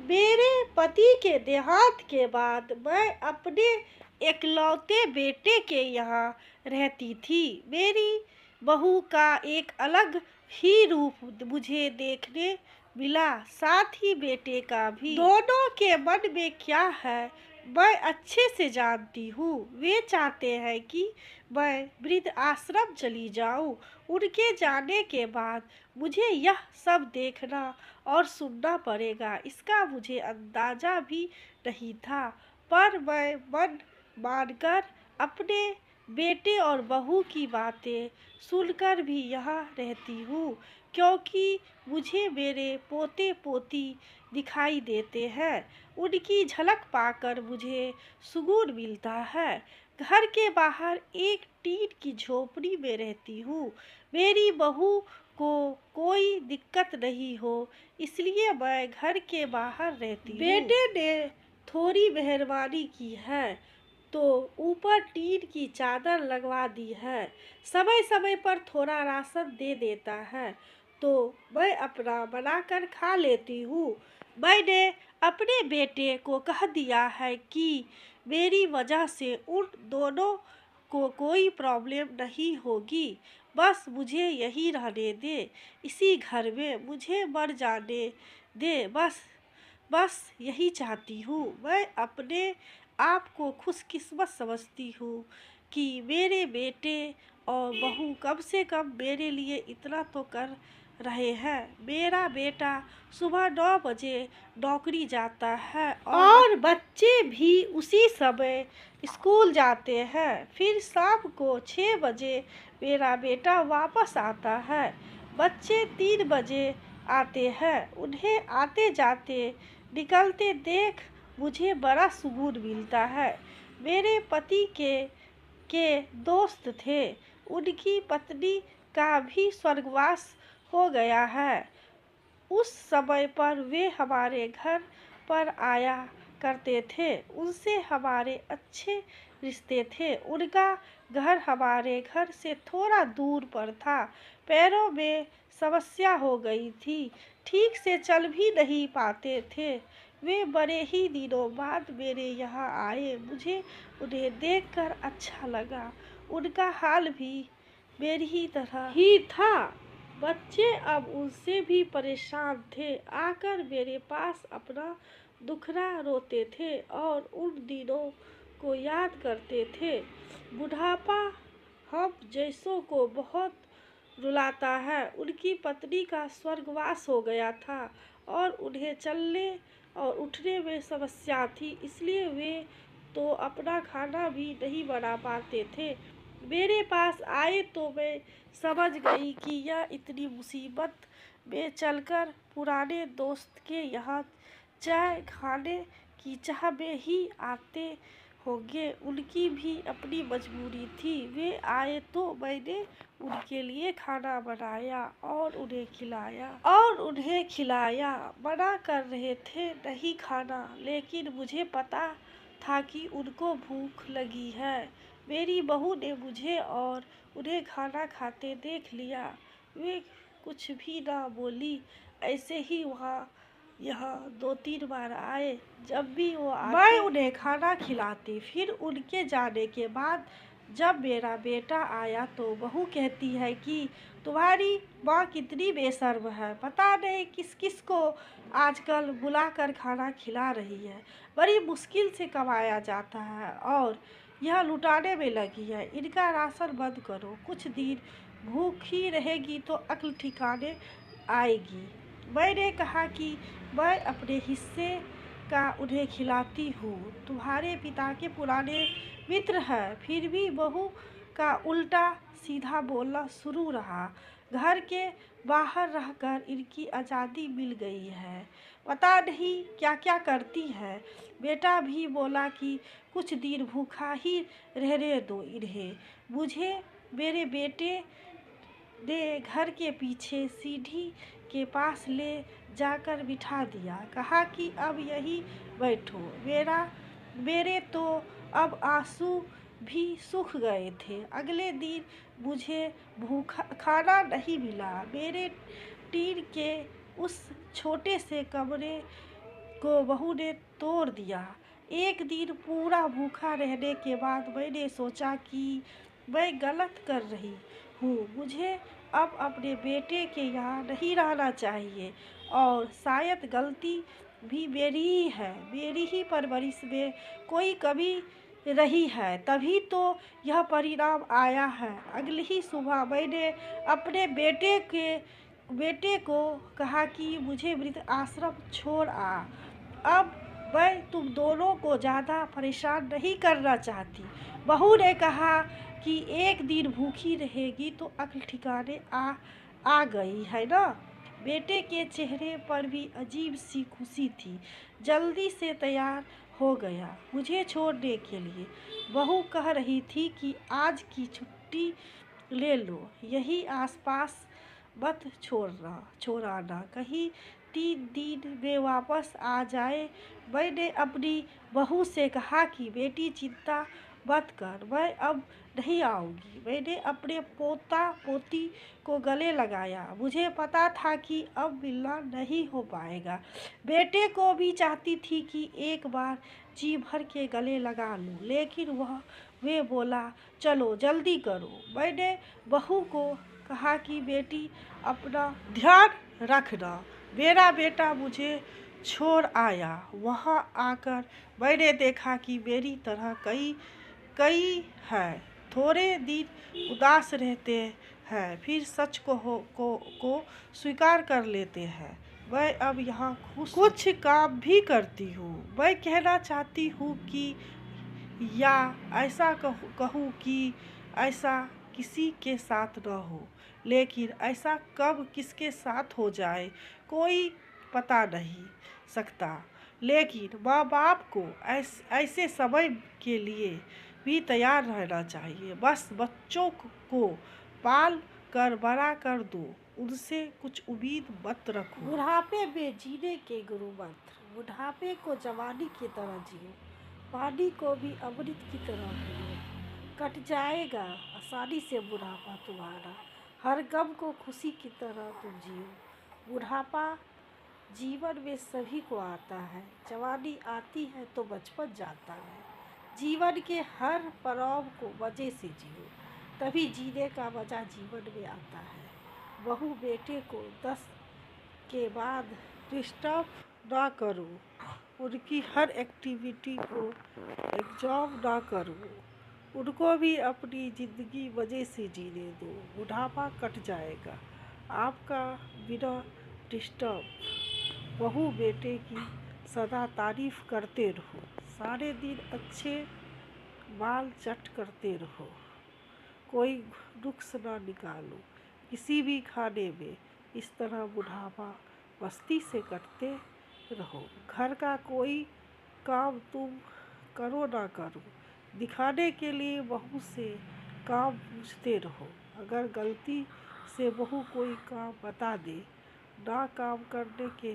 मेरे पति के देहांत के बाद मैं अपने इकलौते बेटे के यहाँ रहती थी। मेरी बहू का एक अलग ही रूप मुझे देखने मिला, साथ ही बेटे का भी। दोनों के मन में क्या है मैं अच्छे से जानती हूँ। वे चाहते हैं कि मैं वृद्ध आश्रम चली जाऊँ। उनके जाने के बाद मुझे यह सब देखना और सुनना पड़ेगा, इसका मुझे अंदाजा भी नहीं था। पर मैं मन मानकर अपने बेटे और बहू की बातें सुनकर भी यहाँ रहती हूँ, क्योंकि मुझे मेरे पोते पोती दिखाई देते हैं। उनकी झलक पाकर मुझे सुकून मिलता है। घर के बाहर एक टीन की झोपड़ी में रहती हूँ। मेरी बहू को कोई दिक्कत नहीं हो, इसलिए मैं घर के बाहर रहती हूँ। बेटे ने थोड़ी मेहरबानी की है तो ऊपर टीन की चादर लगवा दी है। समय समय पर थोड़ा राशन दे देता है तो मैं अपना बनाकर खा लेती हूँ। मैंने अपने बेटे को कह दिया है कि मेरी वजह से उन दोनों को कोई प्रॉब्लम नहीं होगी। बस मुझे यहीं रहने दे, इसी घर में मुझे मर जाने दे। बस यही चाहती हूँ। मैं अपने आप को खुशकिस्मत समझती हूँ कि मेरे बेटे और बहू कम से कम मेरे लिए इतना तो कर रहे हैं। मेरा बेटा सुबह 9 बजे नौकरी जाता है और बच्चे भी उसी समय स्कूल जाते हैं। फिर शाम को 6 बजे मेरा बेटा वापस आता है। बच्चे 3 बजे आते हैं। उन्हें आते जाते निकलते देख मुझे बड़ा सुकून मिलता है। मेरे पति के दोस्त थे, उनकी पत्नी का भी स्वर्गवास हो गया है। उस समय पर वे हमारे घर पर आया करते थे। उनसे हमारे अच्छे रिश्ते थे। उनका घर हमारे घर से थोड़ा दूर पर था। पैरों में समस्या हो गई थी, ठीक से चल भी नहीं पाते थे। वे बड़े ही दिनों बाद मेरे यहाँ आए। मुझे उन्हें देखकर अच्छा लगा। उनका हाल भी मेरी ही तरह ही था। बच्चे अब उनसे भी परेशान थे। आकर मेरे पास अपना दुखड़ा रोते थे और उन दिनों को याद करते थे। बुढ़ापा हम जैसों को बहुत रुलाता है। उनकी पत्नी का स्वर्गवास हो गया था और उन्हें चलने और उठने में समस्या थी, इसलिए वे तो अपना खाना भी नहीं बना पाते थे। मेरे पास आए तो मैं समझ गई कि यह इतनी मुसीबत में चलकर पुराने दोस्त के यहाँ चाय खाने की चाह में ही आते होंगे। उनकी भी अपनी मजबूरी थी। वे आए तो मैंने उनके लिए खाना बनाया और उन्हें खिलाया। मना कर रहे थे नहीं खाना, लेकिन मुझे पता था कि उनको भूख लगी है। मेरी बहू ने मुझे और उन्हें खाना खाते देख लिया। वे कुछ भी ना बोली, ऐसे ही यहाँ 2-3 बार आए। जब भी वो आते मैं उन्हें खाना खिलाती। फिर उनके जाने के बाद जब मेरा बेटा आया तो बहू कहती है कि तुम्हारी माँ कितनी बेशर्म है, पता नहीं किस किस को आजकल बुलाकर खाना खिला रही है। बड़ी मुश्किल से कमाया जाता है और यह लुटाने में लगी है। इनका राशन बंद करो, कुछ दिन भूखी रहेगी तो अक्ल ठिकाने आएगी। मैंने कहा कि मैं अपने हिस्से का उन्हें खिलाती हूँ। तुम्हारे पिता के पुराने मित्र हैं। फिर भी बहू का उल्टा सीधा बोलना शुरू रहा। घर के बाहर रहकर इनकी आज़ादी मिल गई है, पता नहीं क्या क्या करती है। बेटा भी बोला कि कुछ दिन भूखा ही रहने दो इन्हें। मुझे मेरे बेटे ने घर के पीछे सीढ़ी के पास ले जाकर बिठा दिया। कहा कि अब यहीं बैठो। मेरे तो अब आंसू भी सूख गए थे। अगले दिन मुझे खाना नहीं मिला। मेरे टीन के उस छोटे से कमरे को बहू ने तोड़ दिया। एक दिन पूरा भूखा रहने के बाद मैंने सोचा कि मैं गलत कर रही हूँ, मुझे अब अपने बेटे के यहाँ नहीं रहना चाहिए और शायद गलती भी मेरी ही है, मेरी ही परवरिश में कोई कमी रही है, तभी तो यह परिणाम आया है। अगली ही सुबह मैंने अपने बेटे को कहा कि मुझे वृद्ध आश्रम छोड़ आ। अब मैं तुम दोनों को ज़्यादा परेशान नहीं करना चाहती। बहू ने कहा कि एक दिन भूखी रहेगी तो अक्ल ठिकाने आ गई है ना। बेटे के चेहरे पर भी अजीब सी खुशी थी। जल्दी से तैयार हो गया मुझे छोड़ने के लिए। बहू कह रही थी कि आज की छुट्टी ले लो, यही आसपास मत छोड़ाना, कहीं 3 दिन में वापस आ जाए। मैंने अपनी बहू से कहा कि बेटी चिंता मत कर, मैं अब नहीं आऊँगी। मैंने अपने पोता पोती को गले लगाया, मुझे पता था कि अब मिलना नहीं हो पाएगा। बेटे को भी चाहती थी कि एक बार जी भर के गले लगा लूं, लेकिन वे बोला चलो जल्दी करो। मैंने बहू को कहा कि बेटी अपना ध्यान रखना, मेरा बेटा मुझे छोड़ आया। वहाँ आकर मैंने देखा कि मेरी तरह कई है, थोड़े दिन उदास रहते हैं, फिर सच को स्वीकार कर लेते हैं। मैं अब यहाँ कुछ काम भी करती हूँ। मैं कहना चाहती हूँ कि या ऐसा कहूँ कि ऐसा किसी के साथ न हो, लेकिन ऐसा कब किसके साथ हो जाए कोई पता नहीं सकता। लेकिन माँ बाप को ऐसे समय के लिए भी तैयार रहना चाहिए। बस बच्चों को पाल कर बड़ा कर दो, उनसे कुछ उम्मीद मत रखो। बुढ़ापे में जीने के गुरु मंत्र। बुढ़ापे को जवानी की तरह जियो, पानी को भी अमृत की तरह पियो। कट जाएगा आसानी से बुढ़ापा तुम्हारा, हर गम को खुशी की तरह तुम जियो। बुढ़ापा जीवन में सभी को आता है, जवानी आती है तो बचपन जाता है। जीवन के हर पड़ाव को मज़े से जियो, तभी जीने का मज़ा जीवन में आता है। बहू बेटे को 10 के बाद डिस्टर्ब ना करो, उनकी हर एक्टिविटी को एग्जाम ना करो, उनको भी अपनी ज़िंदगी मज़े से जीने दो। बुढ़ापा कट जाएगा आपका बिना डिस्टर्ब। बहू बेटे की सदा तारीफ करते रहो, सारे दिन अच्छे बाल चट करते रहो, कोई नुक्स ना निकालो किसी भी खाने में। इस तरह बुढ़ापा मस्ती से कटते रहो। घर का कोई काम तुम करो ना करो, दिखाने के लिए बहू से काम पूछते रहो। अगर गलती से बहू कोई काम बता दे, ना काम करने के